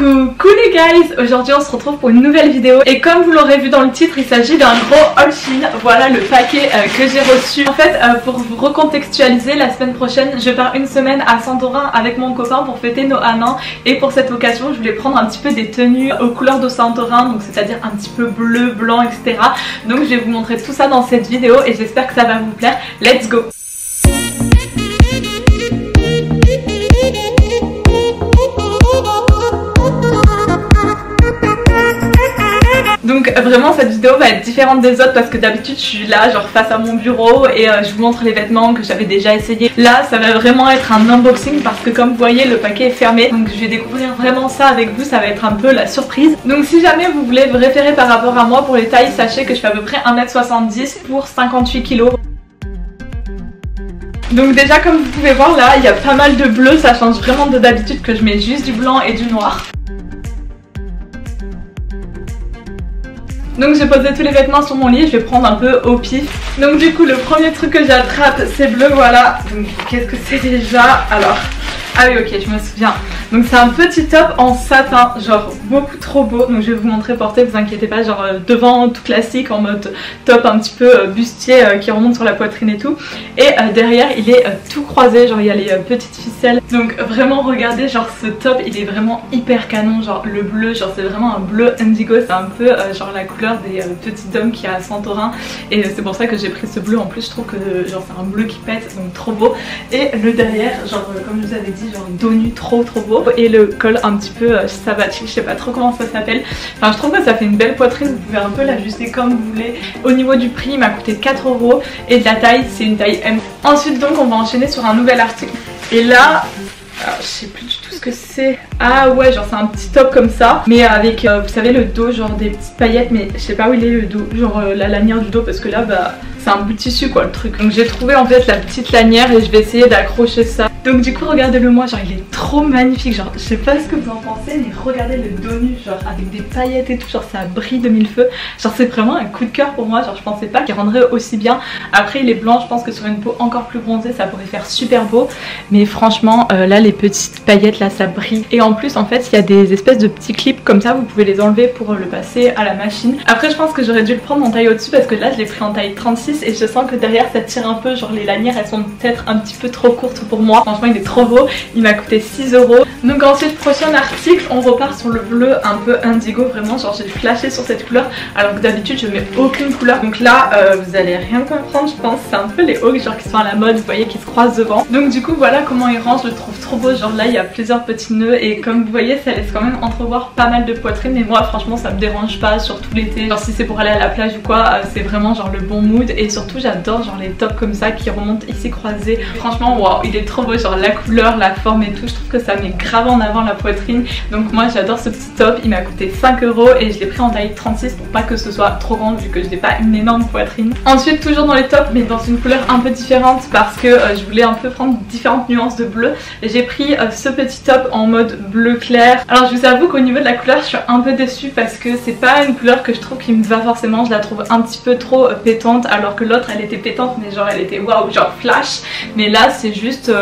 Coucou les guys, aujourd'hui on se retrouve pour une nouvelle vidéo et comme vous l'aurez vu dans le titre, il s'agit d'un gros haul Shein. Voilà le paquet que j'ai reçu. En fait pour vous recontextualiser, la semaine prochaine je pars une semaine à Santorin avec mon copain pour fêter nos 1 an. Et pour cette occasion je voulais prendre un petit peu des tenues aux couleurs de Santorin, donc c'est à dire un petit peu bleu, blanc, etc. Donc je vais vous montrer tout ça dans cette vidéo et j'espère que ça va vous plaire. Let's go! Donc vraiment cette vidéo va être différente des autres parce que d'habitude je suis là genre face à mon bureau et je vous montre les vêtements que j'avais déjà essayé. Là ça va vraiment être un unboxing parce que comme vous voyez le paquet est fermé, donc je vais découvrir vraiment ça avec vous, ça va être un peu la surprise. Donc si jamais vous voulez vous référer par rapport à moi pour les tailles, sachez que je fais à peu près 1m70 pour 58 kg. Donc déjà comme vous pouvez voir là il y a pas mal de bleu, ça change vraiment de d'habitude que je mets juste du blanc et du noir. Donc j'ai posé tous les vêtements sur mon lit, je vais prendre un peu au pif. Donc du coup le premier truc que j'attrape c'est bleu, voilà. Donc qu'est-ce que c'est déjà? Alors, ah oui ok je me souviens. Donc c'est un petit top en satin, genre beaucoup trop beau. Donc je vais vous montrer porter, vous inquiétez pas, genre devant tout classique en mode top un petit peu bustier qui remonte sur la poitrine et tout. Et derrière il est tout croisé, genre il y a les petites ficelles. Donc vraiment regardez, genre ce top il est vraiment hyper canon, genre le bleu, genre c'est vraiment un bleu indigo, c'est un peu genre la couleur des petits dômes qu'il y a à Santorin. Et c'est pour ça que j'ai pris ce bleu, en plus je trouve que genre c'est un bleu qui pète, donc trop beau. Et le derrière, genre comme je vous avais dit, genre dos nu trop beau. Et le col un petit peu sabbatique, je sais pas trop comment ça s'appelle. Enfin je trouve que ça fait une belle poitrine, vous pouvez un peu l'ajuster comme vous voulez. Au niveau du prix il m'a coûté 4 € et de la taille c'est une taille M. Ensuite donc on va enchaîner sur un nouvel article. Et là, alors, je sais plus du tout ce que c'est. Ah ouais, genre c'est un petit top comme ça, mais avec vous savez le dos, genre des petites paillettes, mais je sais pas où il est le dos, genre la lanière du dos, parce que là bah c'est un bout de tissu quoi le truc. Donc j'ai trouvé en fait la petite lanière et je vais essayer d'accrocher ça. Donc du coup regardez-le moi, genre il est trop magnifique, genre je sais pas ce que vous en pensez, mais regardez le dos nu, genre avec des paillettes et tout, genre ça brille de mille feux. Genre c'est vraiment un coup de cœur pour moi, genre je pensais pas qu'il rendrait aussi bien. Après il est blanc, je pense que sur une peau encore plus bronzée ça pourrait faire super beau, mais franchement là les petites paillettes là ça brille. Et en plus en fait il y a des espèces de petits clips comme ça, vous pouvez les enlever pour le passer à la machine. Après je pense que j'aurais dû le prendre en taille au-dessus parce que là je l'ai pris en taille 36 et je sens que derrière ça tire un peu, genre les lanières elles sont peut-être un petit peu trop courtes pour moi. Franchement il est trop beau, il m'a coûté 6 €. Donc ensuite prochain article, on repart sur le bleu un peu indigo, vraiment genre j'ai flashé sur cette couleur alors que d'habitude je mets aucune couleur. Donc là vous allez rien comprendre je pense, c'est un peu les hauts genre qui sont à la mode, vous voyez qui se croisent devant. Donc du coup voilà comment il range, je le trouve trop beau, genre là il y a plusieurs petits nœuds et comme vous voyez ça laisse quand même entrevoir pas mal de poitrine, mais moi franchement ça me dérange pas, surtout l'été, genre si c'est pour aller à la plage ou quoi, c'est vraiment genre le bon mood. Et surtout j'adore genre les tops comme ça qui remontent ici croisés, franchement waouh il est trop beau, genre la couleur, la forme et tout, je trouve que ça met grave en avant la poitrine. Donc moi j'adore ce petit top, il m'a coûté 5 € et je l'ai pris en taille 36 pour pas que ce soit trop grand vu que je n'ai pas une énorme poitrine. Ensuite toujours dans les tops mais dans une couleur un peu différente parce que je voulais un peu prendre différentes nuances de bleu, et j'ai pris ce petit top en mode bleu clair. Alors je vous avoue qu'au niveau de la couleur je suis un peu déçue parce que c'est pas une couleur que je trouve qui me va forcément, je la trouve un petit peu trop pétante alors que l'autre elle était pétante mais genre elle était waouh genre flash, mais là c'est juste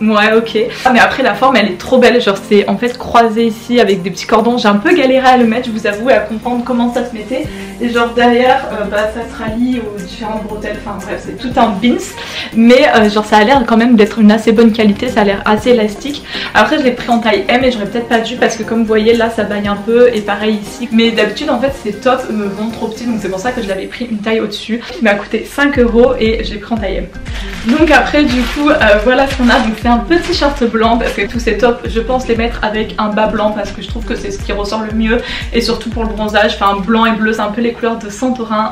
ouais ok. Mais après la forme elle est trop belle, genre c'est en fait croisé ici avec des petits cordons, j'ai un peu galéré à le mettre je vous avoue et à comprendre comment ça se mettait, et genre derrière bah ça se rallie aux différentes bretelles, enfin bref c'est tout un bins, mais genre ça a l'air quand même d'être une assez bonne qualité, ça a l'air assez élastique. Après je l'ai pris en taille M et j'aurais peut-être pas dû parce que comme vous voyez là ça baille un peu, et pareil ici, mais d'habitude en fait ces tops me vont trop petits donc c'est pour ça que je l'avais pris une taille au dessus. Il m'a coûté 5 € et je l'ai pris en taille M. Donc après du coup voilà ce qu'on a, donc c'est un petit short blanc parce que tous ces tops je pense les mettre avec un bas blanc parce que je trouve que c'est ce qui ressort le mieux, et surtout pour le bronzage, enfin blanc et bleu c'est un peu les couleurs de Santorin.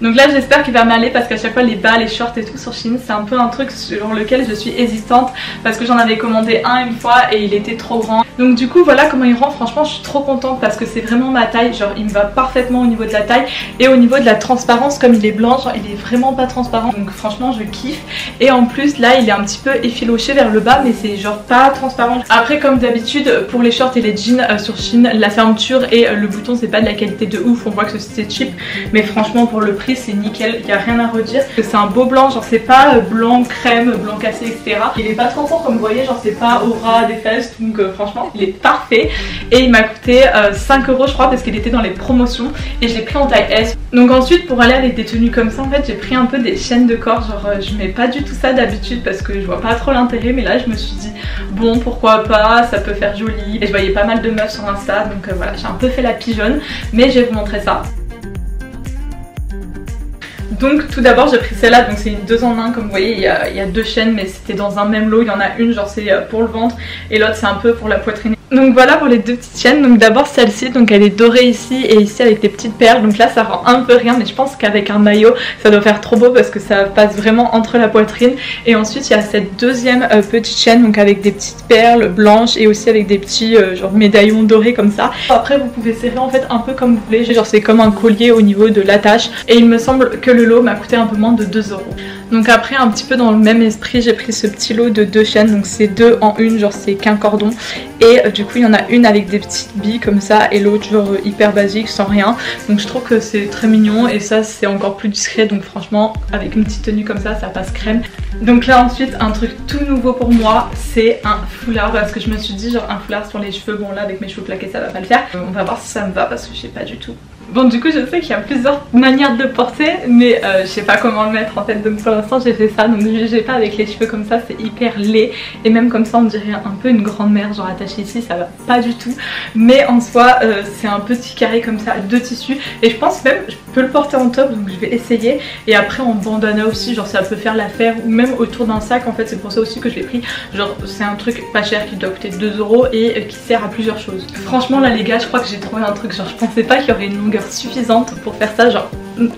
Donc là j'espère qu'il va m'aller parce qu'à chaque fois les bas, les shorts et tout sur Shein c'est un peu un truc sur lequel je suis hésitante parce que j'en avais commandé un une fois et il était trop grand. Donc du coup voilà comment il rend, franchement je suis trop contente parce que c'est vraiment ma taille, genre il me va parfaitement au niveau de la taille et au niveau de la transparence, comme il est blanc genre il est vraiment pas transparent, donc franchement je kiffe. Et en plus là il est un petit peu effiloché vers le bas mais c'est genre pas transparent. Après comme d'habitude pour les shorts et les jeans sur Shein, la fermeture et le bouton c'est pas de la qualité de ouf, on voit que c'est cheap, mais franchement pour le prix c'est nickel, il n'y a rien à redire. C'est un beau blanc, genre c'est pas blanc crème, blanc cassé etc. Il est pas trop fort comme vous voyez, genre c'est pas au ras des fesses, donc franchement franchement il est parfait. Et il m'a coûté 5 € je crois parce qu'il était dans les promotions et je l'ai pris en taille S. Donc ensuite pour aller avec des tenues comme ça en fait j'ai pris un peu des chaînes de corps, genre je mets pas du tout ça d'habitude parce que je vois pas trop l'intérêt, mais là je me suis dit bon pourquoi pas, ça peut faire joli. Et je voyais pas mal de meufs sur Insta donc voilà, j'ai un peu fait la pigeonne, mais je vais vous montrer ça. Donc tout d'abord j'ai pris celle-là, donc c'est une 2 en 1 comme vous voyez, il y a 2 chaînes mais c'était dans un même lot, il y en a une genre c'est pour le ventre et l'autre c'est un peu pour la poitrine. Donc voilà pour les 2 petites chaînes. Donc d'abord celle-ci, donc elle est dorée ici et ici avec des petites perles, donc là ça rend un peu rien mais je pense qu'avec un maillot ça doit faire trop beau parce que ça passe vraiment entre la poitrine. Et ensuite il y a cette deuxième petite chaîne donc avec des petites perles blanches et aussi avec des petits genre médaillons dorés comme ça. Après vous pouvez serrer en fait un peu comme vous voulez, genre c'est comme un collier au niveau de l'attache et il me semble que le lot m'a coûté un peu moins de 2 €. Donc après un petit peu dans le même esprit j'ai pris ce petit lot de 2 chaînes, donc c'est 2 en 1, genre c'est qu'un cordon et du coup il y en a une avec des petites billes comme ça et l'autre genre hyper basique sans rien. Donc je trouve que c'est très mignon et ça c'est encore plus discret, donc franchement avec une petite tenue comme ça passe crème. Donc là ensuite un truc tout nouveau pour moi c'est un foulard parce que je me suis dit genre un foulard sur les cheveux, bon là avec mes cheveux plaqués ça va pas le faire. On va voir si ça me va parce que je sais pas du tout. Bon du coup je sais qu'il y a plusieurs manières de le porter mais je sais pas comment le mettre en fait, donc pour l'instant j'ai fait ça, donc ne jugez pas avec les cheveux comme ça, c'est hyper laid et même comme ça on dirait un peu une grand-mère genre attachée ici, ça va pas du tout, mais en soi c'est un petit carré comme ça de tissu et je pense même je peux le porter en top, donc je vais essayer, et après en bandana aussi genre ça peut faire l'affaire, ou même autour d'un sac en fait, c'est pour ça aussi que je l'ai pris, genre c'est un truc pas cher qui doit coûter 2 € et qui sert à plusieurs choses. Franchement là les gars je crois que j'ai trouvé un truc, genre je pensais pas qu'il y aurait une longueur suffisante pour faire ça, genre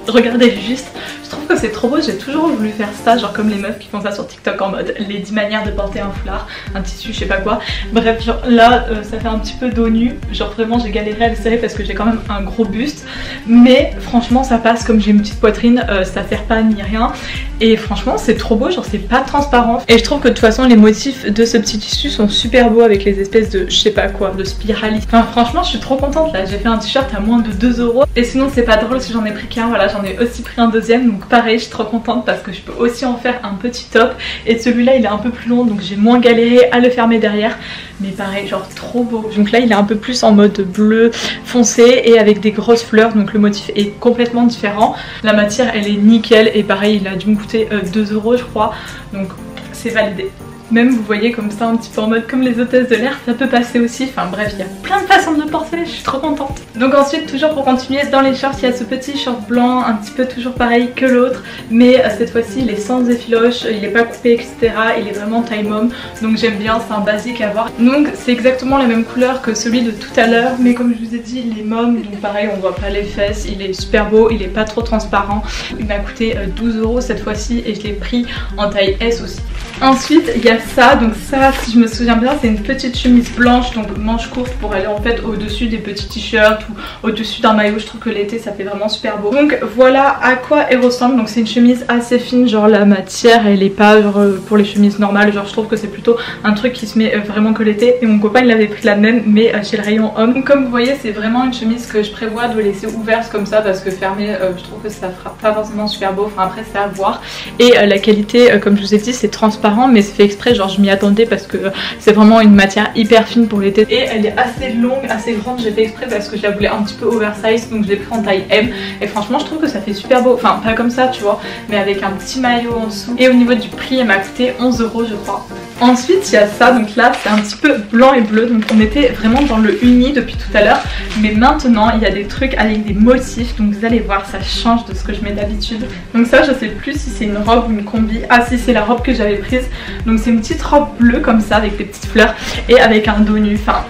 regardez juste, je trouve que c'est trop beau, j'ai toujours voulu faire ça, genre comme les meufs qui font ça sur TikTok en mode les 10 manières de porter un foulard, un tissu, je sais pas quoi, bref genre là ça fait un petit peu dos nu, genre vraiment j'ai galéré à le serrer parce que j'ai quand même un gros buste, mais franchement ça passe, comme j'ai une petite poitrine, ça sert pas ni rien et franchement c'est trop beau, genre c'est pas transparent et je trouve que de toute façon les motifs de ce petit tissu sont super beaux avec les espèces de je sais pas quoi, de spirales. Enfin franchement je suis trop contente là, j'ai fait un t-shirt à moins de 2 € et sinon c'est pas drôle si j'en ai pris qu'un, voilà j'en ai aussi pris un deuxième, donc pareil je suis trop contente parce que je peux aussi en faire un petit top et celui-là il est un peu plus long donc j'ai moins galéré à le fermer derrière, mais pareil genre trop beau. Donc là il est un peu plus en mode bleu foncé et avec des grosses fleurs, donc le motif est complètement différent, la matière elle est nickel et pareil il a dû me coûter 2 € je crois, donc c'est validé. Même vous voyez comme ça un petit peu en mode comme les hôtesses de l'air, ça peut passer aussi, enfin bref il y a plein de façons de le porter, je suis trop contente. Donc ensuite toujours pour continuer dans les shorts, il y a ce petit short blanc un petit peu toujours pareil que l'autre, mais cette fois-ci il est sans effiloche, il est pas coupé etc, il est vraiment taille mom, donc j'aime bien, c'est un basique à voir. Donc c'est exactement la même couleur que celui de tout à l'heure, mais comme je vous ai dit il est mom, donc pareil on voit pas les fesses, il est super beau, il est pas trop transparent, il m'a coûté 12 € cette fois-ci et je l'ai pris en taille S aussi. Ensuite il y a ça, donc ça si je me souviens bien c'est une petite chemise blanche, donc manche courte pour aller en fait au dessus des petits t-shirts ou au dessus d'un maillot, je trouve que l'été ça fait vraiment super beau. Donc voilà à quoi elle ressemble, donc c'est une chemise assez fine, genre la matière elle est pas genre pour les chemises normales, genre je trouve que c'est plutôt un truc qui se met vraiment que l'été, et mon copain il avait pris la même mais chez le rayon homme. Donc comme vous voyez c'est vraiment une chemise que je prévois de laisser ouverte comme ça parce que fermée je trouve que ça fera pas forcément super beau, enfin après c'est à voir, et la qualité comme je vous ai dit c'est transparent mais c'est fait exprès, genre je m'y attendais parce que c'est vraiment une matière hyper fine pour l'été et elle est assez longue, assez grande, j'ai fait exprès parce que je la voulais un petit peu oversize, donc je l'ai pris en taille M et franchement je trouve que ça fait super beau, enfin pas comme ça tu vois, mais avec un petit maillot en dessous. Et au niveau du prix elle m'a coûté 11 € je crois. Ensuite il y a ça, donc là c'est un petit peu blanc et bleu, donc on était vraiment dans le uni depuis tout à l'heure, mais maintenant il y a des trucs avec des motifs, donc vous allez voir ça change de ce que je mets d'habitude. Donc ça je sais plus si c'est une robe ou une combi, ah si c'est la robe que j'avais prise, donc c'est une petite robe bleue comme ça avec des petites fleurs et avec un dos nu, enfin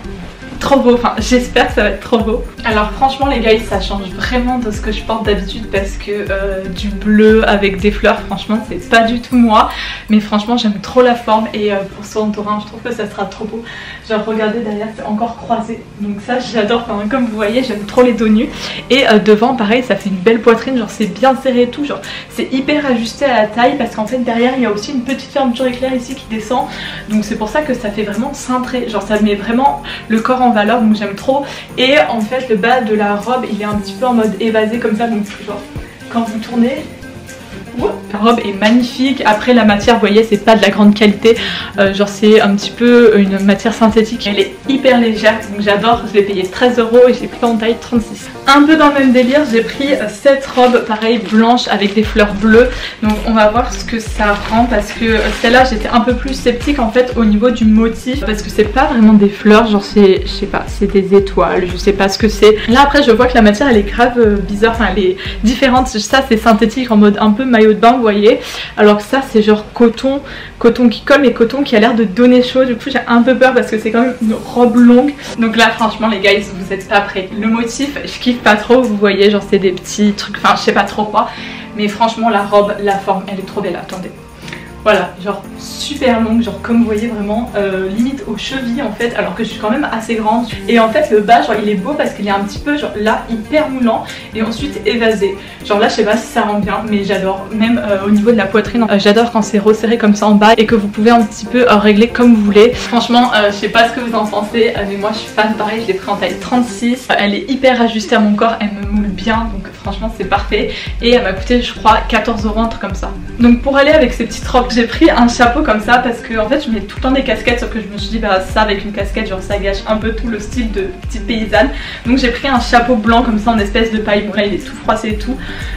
trop beau, enfin j'espère que ça va être trop beau. Alors franchement les gars ça change vraiment de ce que je porte d'habitude parce que du bleu avec des fleurs franchement c'est pas du tout moi, mais franchement j'aime trop la forme et pour son entourage je trouve que ça sera trop beau. Genre regardez derrière c'est encore croisé, donc ça j'adore, enfin, comme vous voyez j'aime trop les dos nus et devant pareil ça fait une belle poitrine, genre c'est bien serré et tout, genre c'est hyper ajusté à la taille parce qu'en fait derrière il y a aussi une petite fermeture éclair ici qui descend, donc c'est pour ça que ça fait vraiment cintré, genre ça met vraiment le corps en valeur, donc j'aime trop. Et en fait le bas de la robe il est un petit peu en mode évasé comme ça, donc genre quand vous tournez beaucoup. La robe est magnifique. Après la matière, vous voyez, c'est pas de la grande qualité. Genre c'est un petit peu une matière synthétique. Elle est hyper légère, donc j'adore. Je l'ai payé 13 € et je l'ai pris en taille 36. Un peu dans le même délire, j'ai pris cette robe pareil blanche avec des fleurs bleues. Donc on va voir ce que ça rend parce que celle-là j'étais un peu plus sceptique en fait au niveau du motif parce que c'est pas vraiment des fleurs, genre c'est, je sais pas, c'est des étoiles, je sais pas ce que c'est. Là après je vois que la matière elle est grave bizarre, enfin elle est différente. Ça c'est synthétique en mode un peu maillot de bain, vous voyez, alors que ça c'est genre coton qui colle mais coton qui a l'air de donner chaud. Du coup j'ai un peu peur parce que c'est quand même une robe longue. Donc là franchement les guys, vous êtes pas prêts. Le motif je kiffe pas trop, vous voyez, genre c'est des petits trucs, enfin je sais pas trop quoi, mais franchement la robe, la forme elle est trop belle. Attendez, voilà, genre super longue, genre comme vous voyez vraiment limite aux chevilles en fait, alors que je suis quand même assez grande. Et en fait le bas genre il est beau parce qu'il est un petit peu genre là hyper moulant et ensuite évasé. Genre là je sais pas si ça rend bien, mais j'adore. Même au niveau de la poitrine, j'adore quand c'est resserré comme ça en bas et que vous pouvez un petit peu régler comme vous voulez. Franchement je sais pas ce que vous en pensez, mais moi je suis fan. Pareil, je l'ai pris en taille 36. Elle est hyper ajustée à mon corps, elle me moule bien, donc franchement c'est parfait. Et elle m'a coûté je crois 14 €, un truc comme ça. Donc pour aller avec ces petites robes, j'ai pris un chapeau comme ça parce que en fait je mets tout le temps des casquettes, sauf que je me suis dit bah ça avec une casquette genre ça gâche un peu tout le style de petite paysanne. Donc j'ai pris un chapeau blanc comme ça en espèce de paille. Bon là il est tout froissé et tout,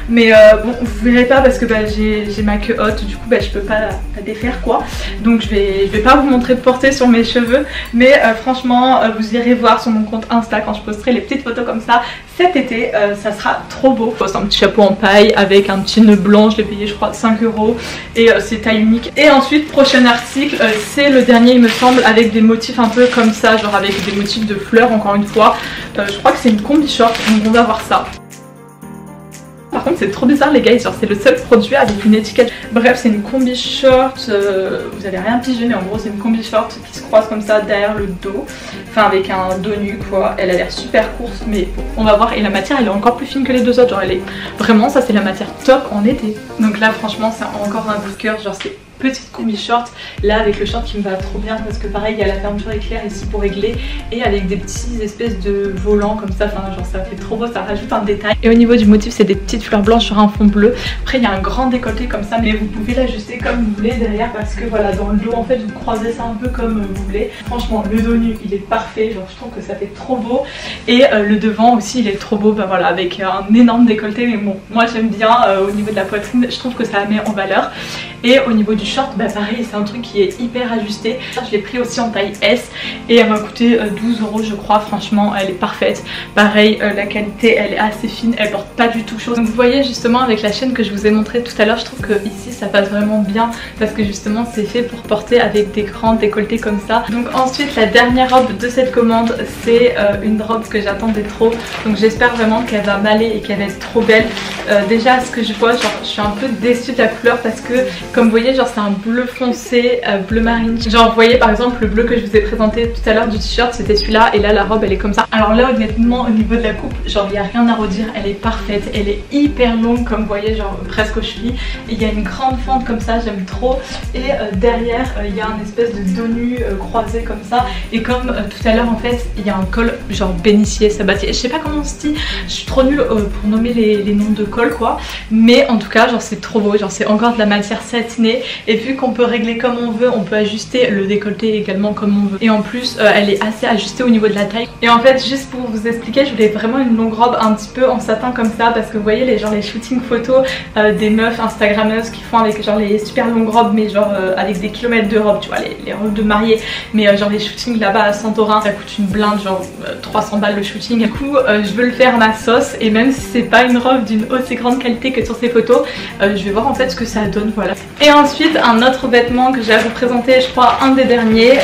mais bon vous verrez pas parce que bah, j'ai ma queue haute, du coup bah, je peux pas la défaire quoi. Donc je vais pas vous montrer de portée sur mes cheveux, mais franchement vous irez voir sur mon compte Insta quand je posterai les petites photos comme ça cet été. Ça sera trop beau. C'est un petit chapeau en paille avec un petit nœud blanc, je l'ai payé je crois 5 € et c'est taille unique. Et ensuite prochain article, c'est le dernier il me semble, avec des motifs un peu comme ça, genre avec des motifs de fleurs encore une fois. Je crois que c'est une combi short, donc on va voir ça. Par contre c'est trop bizarre les gars, genre c'est le seul produit avec une étiquette. Bref c'est une combi short, vous avez rien pigé mais en gros c'est une combi short qui se croise comme ça derrière le dos. Enfin avec un dos nu quoi, elle a l'air super courte mais on va voir. Et la matière elle est encore plus fine que les deux autres, genre elle est vraiment, ça c'est la matière top en été. Donc là franchement c'est encore un coup de cœur, genre c'est petite combi short là avec le short qui me va trop bien parce que pareil il y a la fermeture éclair ici pour régler et avec des petits espèces de volants comme ça, enfin genre ça fait trop beau, ça rajoute un détail. Et au niveau du motif c'est des petites fleurs blanches sur un fond bleu. Après il y a un grand décolleté comme ça mais vous pouvez l'ajuster comme vous voulez derrière parce que voilà dans le dos en fait vous croisez ça un peu comme vous voulez. Franchement le dos nu il est parfait, genre je trouve que ça fait trop beau et le devant aussi il est trop beau, bah voilà avec un énorme décolleté mais bon moi j'aime bien au niveau de la poitrine, je trouve que ça la met en valeur. Et au niveau du short, bah pareil, c'est un truc qui est hyper ajusté. Je l'ai pris aussi en taille S et elle m'a coûté 12 € je crois. Franchement elle est parfaite. Pareil la qualité elle est assez fine, elle porte pas du tout chaud. Donc vous voyez justement avec la chaîne que je vous ai montré tout à l'heure, je trouve que ici ça passe vraiment bien parce que justement c'est fait pour porter avec des grands décolletés comme ça. Donc ensuite la dernière robe de cette commande, c'est une robe que j'attendais trop. Donc j'espère vraiment qu'elle va m'aller et qu'elle va être trop belle. Déjà ce que je vois, genre je suis un peu déçue de la couleur parce que comme vous voyez genre c'est un bleu foncé, bleu marine. Genre vous voyez par exemple le bleu que je vous ai présenté tout à l'heure du t-shirt c'était celui-là et là la robe elle est comme ça. Alors là honnêtement au niveau de la coupe genre il n'y a rien à redire, elle est parfaite, elle est hyper longue comme vous voyez genre presque aux chevilles. Il y a une grande fente comme ça, j'aime trop. Et derrière il y a un espèce de dos nu croisé comme ça. Et comme tout à l'heure en fait il y a un col genre bénissier, sabatier, je sais pas comment on se dit, je suis trop nulle pour nommer les noms de col quoi. Mais en tout cas genre c'est trop beau, genre c'est encore de la matière satinée et vu qu'on peut régler comme on veut, on peut ajuster le décolleté également comme on veut. Et en plus elle est assez ajustée au niveau de la taille. Et en fait juste pour vous expliquer, je voulais vraiment une longue robe un petit peu en satin comme ça parce que vous voyez les shootings photos des meufs instagrammeuses qui font avec genre les super longues robes mais genre avec des kilomètres de robes, tu vois les robes de mariée, mais genre les shootings là-bas à Santorin ça coûte une blinde, genre 300 balles le shooting. Du coup je veux le faire à ma sauce et même si c'est pas une robe d'une aussi grande qualité que sur ces photos, je vais voir en fait ce que ça donne, voilà. Et ensuite un autre vêtement que j'ai à vous présenter, je crois un des derniers,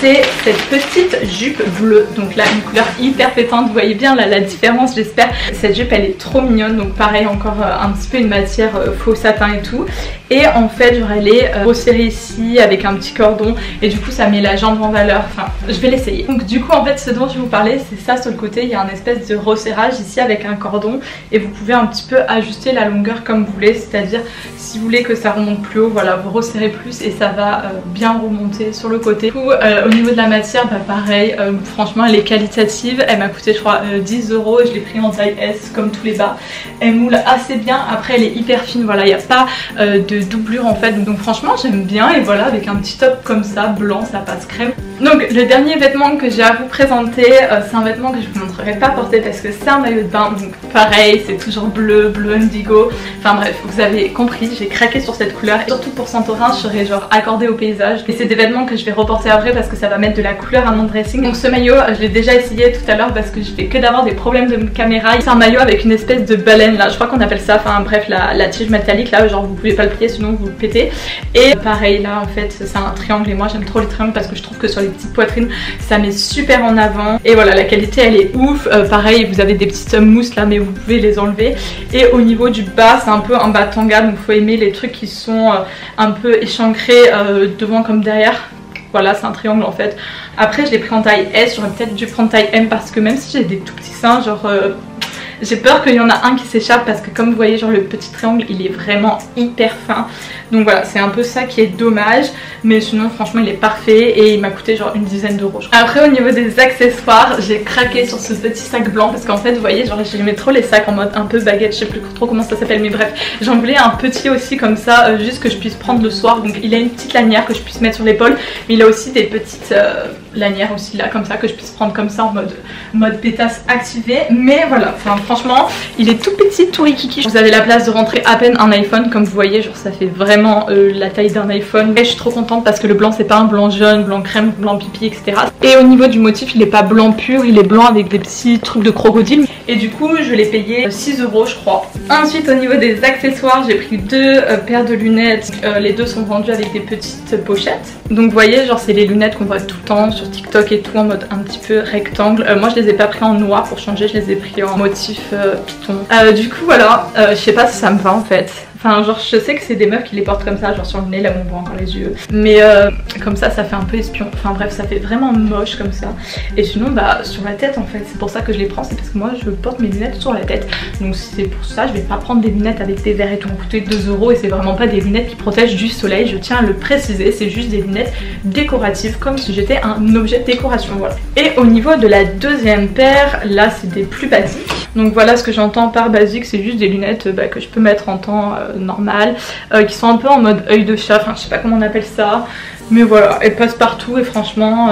c'est cette petite jupe bleue. Donc là une couleur hyper pétante, vous voyez bien la différence j'espère. Cette jupe elle est trop mignonne, donc pareil encore un petit peu une matière faux satin et tout. Et en fait genre elle est resserrée ici avec un petit cordon et du coup ça met la jambe en valeur, enfin je vais l'essayer. Donc du coup en fait ce dont je vais vous parler c'est ça, sur le côté il y a un espèce de resserrage ici avec un cordon et vous pouvez un petit peu ajuster la longueur comme vous voulez, c'est à dire si vous voulez que ça remonte plus plus haut, voilà, vous resserrez plus et ça va bien remonter sur le côté. Du coup, au niveau de la matière, bah pareil, franchement elle est qualitative, elle m'a coûté je crois 10 €, je l'ai pris en taille S comme tous les bas. Elle moule assez bien, après elle est hyper fine, voilà, il n'y a pas de doublure en fait, donc franchement j'aime bien. Et voilà, avec un petit top comme ça, blanc, ça passe crème. Donc le dernier vêtement que j'ai à vous présenter, c'est un vêtement que je vous montrerai pas porter parce que c'est un maillot de bain, donc pareil, c'est toujours bleu indigo, enfin bref, vous avez compris, j'ai craqué sur cette couleur. Et surtout pour Santorin, je serai genre accordée au paysage. Et c'est des vêtements que je vais reporter après parce que ça va mettre de la couleur à mon dressing. Donc ce maillot, je l'ai déjà essayé tout à l'heure parce que je fais que d'avoir des problèmes de caméra. C'est un maillot avec une espèce de baleine là, je crois qu'on appelle ça, enfin bref, la tige métallique là, genre vous pouvez pas le plier sinon vous le pétez. Et pareil là en fait c'est un triangle et moi j'aime trop les triangles parce que je trouve que sur les petites poitrines ça met super en avant. Et voilà, la qualité elle est ouf. Pareil, vous avez des petites mousses là mais vous pouvez les enlever. Et au niveau du bas, c'est un peu un bas tanga, donc faut aimer les trucs qui sont un peu échancrés devant comme derrière. Voilà, c'est un triangle en fait. Après je l'ai pris en taille S, j'aurais peut-être dû prendre taille M parce que même si j'ai des tout petits seins, genre j'ai peur qu'il y en a un qui s'échappe parce que comme vous voyez, genre le petit triangle il est vraiment hyper fin. Donc voilà, c'est un peu ça qui est dommage. Mais sinon franchement il est parfait et il m'a coûté genre une dizaine d'euros. Après au niveau des accessoires, j'ai craqué sur ce petit sac blanc parce qu'en fait vous voyez, genre j'aimais trop les sacs en mode un peu baguette, je sais plus trop comment ça s'appelle, mais bref, j'en voulais un petit aussi comme ça, juste que je puisse prendre le soir. Donc il a une petite lanière que je puisse mettre sur l'épaule, mais il a aussi des petites lanières aussi là comme ça que je puisse prendre comme ça en mode pétasse activée. Mais voilà, enfin franchement il est tout petit, tout rikiki. Vous avez la place de rentrer à peine un iPhone, comme vous voyez, genre ça fait vraiment la taille d'un iPhone. Et je suis trop contente parce que le blanc c'est pas un blanc jaune, blanc crème, blanc pipi, etc. Et au niveau du motif il est pas blanc pur, il est blanc avec des petits trucs de crocodile. Et du coup je l'ai payé 6 € je crois. Ensuite au niveau des accessoires, j'ai pris deux paires de lunettes. Les deux sont vendues avec des petites pochettes. Donc vous voyez, genre c'est les lunettes qu'on voit tout le temps sur TikTok et tout, en mode un petit peu rectangle. Moi je les ai pas pris en noir pour changer, je les ai pris en motif python. Du coup voilà, je sais pas si ça me va en fait. Enfin genre je sais que c'est des meufs qui les portent comme ça, genre sur le nez, là on voit encore les yeux. Mais comme ça fait un peu espion. Enfin bref, ça fait vraiment moche comme ça. Et sinon bah sur la tête en fait, c'est pour ça que je les prends. C'est parce que moi je porte mes lunettes sur la tête. Donc c'est pour ça, je vais pas prendre des lunettes avec des verres et tout. Coûter 2 € et c'est vraiment pas des lunettes qui protègent du soleil. Je tiens à le préciser, c'est juste des lunettes décoratives, comme si j'étais un objet de décoration, voilà. Et au niveau de la deuxième paire, là c'est des plus basiques. Donc voilà ce que j'entends par basique, c'est juste des lunettes que je peux mettre en temps normal, qui sont un peu en mode œil de chat, enfin je sais pas comment on appelle ça. Mais voilà, elles passent partout et franchement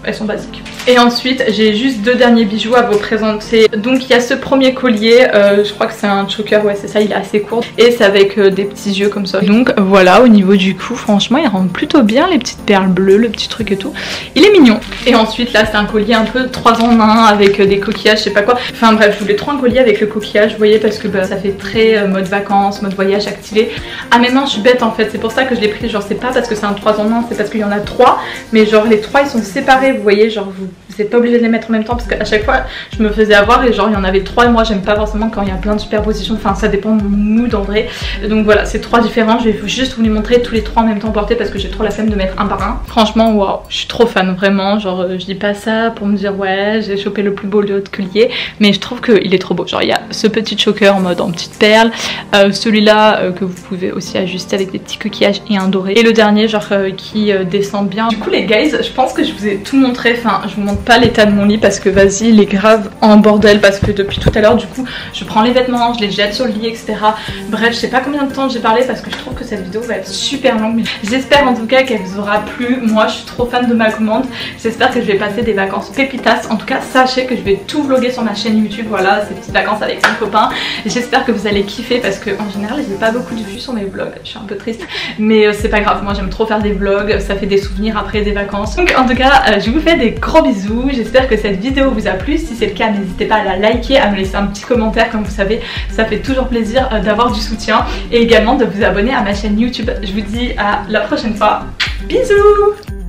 elles sont basiques. Et ensuite j'ai juste deux derniers bijoux à vous présenter. Donc il y a ce premier collier, je crois que c'est un choker, ouais c'est ça, il est assez court. Et c'est avec des petits yeux comme ça. Donc voilà, au niveau du cou, franchement il rentre plutôt bien, les petites perles bleues, le petit truc et tout. Il est mignon. Et ensuite là c'est un collier un peu 3 en 1 avec des coquillages, je sais pas quoi. Enfin bref, je voulais trop un collier avec le coquillage, vous voyez, parce que ça fait très mode vacances, mode voyage activé. Ah mais non, je suis bête en fait, c'est pour ça que je l'ai pris, genre c'est pas parce que c'est un 3 en 1, c'est parce qu'il y en a 3, mais genre les 3 ils sont séparés, vous voyez, genre vous n'êtes pas obligé de les mettre en même temps parce qu'à chaque fois je me faisais avoir et genre il y en avait 3 et moi j'aime pas forcément quand il y a plein de superpositions, enfin ça dépend de mon mood en vrai. Donc voilà, c'est 3 différents, je vais juste vous les montrer tous les 3 en même temps portés parce que j'ai trop la flemme de mettre un par un. Franchement waouh, je suis trop fan vraiment, genre je dis pas ça pour me dire ouais j'ai chopé le plus beau de collier, mais je trouve qu'il est trop beau. Genre il y a ce petit choker en mode en petite perle, celui-là que vous pouvez aussi ajuster avec des petits coquillages et un doré, et le dernier genre qui descend bien. Du coup les guys, je pense que je vous ai tout montré, enfin je vous montre pas l'état de mon lit parce que vas-y il est grave en bordel parce que depuis tout à l'heure du coup je prends les vêtements, je les jette sur le lit, etc. Bref, je sais pas combien de temps j'ai parlé parce que je trouve que cette vidéo va être super longue, mais j'espère en tout cas qu'elle vous aura plu. Moi je suis trop fan de ma commande, j'espère que je vais passer des vacances pépitas. En tout cas sachez que je vais tout vlogger sur ma chaîne YouTube, voilà, ces petites vacances avec 5 copains. J'espère que vous allez kiffer parce que en général j'ai pas beaucoup de vues sur mes vlogs, je suis un peu triste, mais c'est pas grave, moi j'aime trop faire des vlogs, ça fait des souvenirs après des vacances. Donc en tout cas je vous fais des gros bisous, j'espère que cette vidéo vous a plu. Si c'est le cas, n'hésitez pas à la liker, à me laisser un petit commentaire, comme vous savez ça fait toujours plaisir d'avoir du soutien, et également de vous abonner à ma chaîne YouTube. Je vous dis à la prochaine fois, bisous.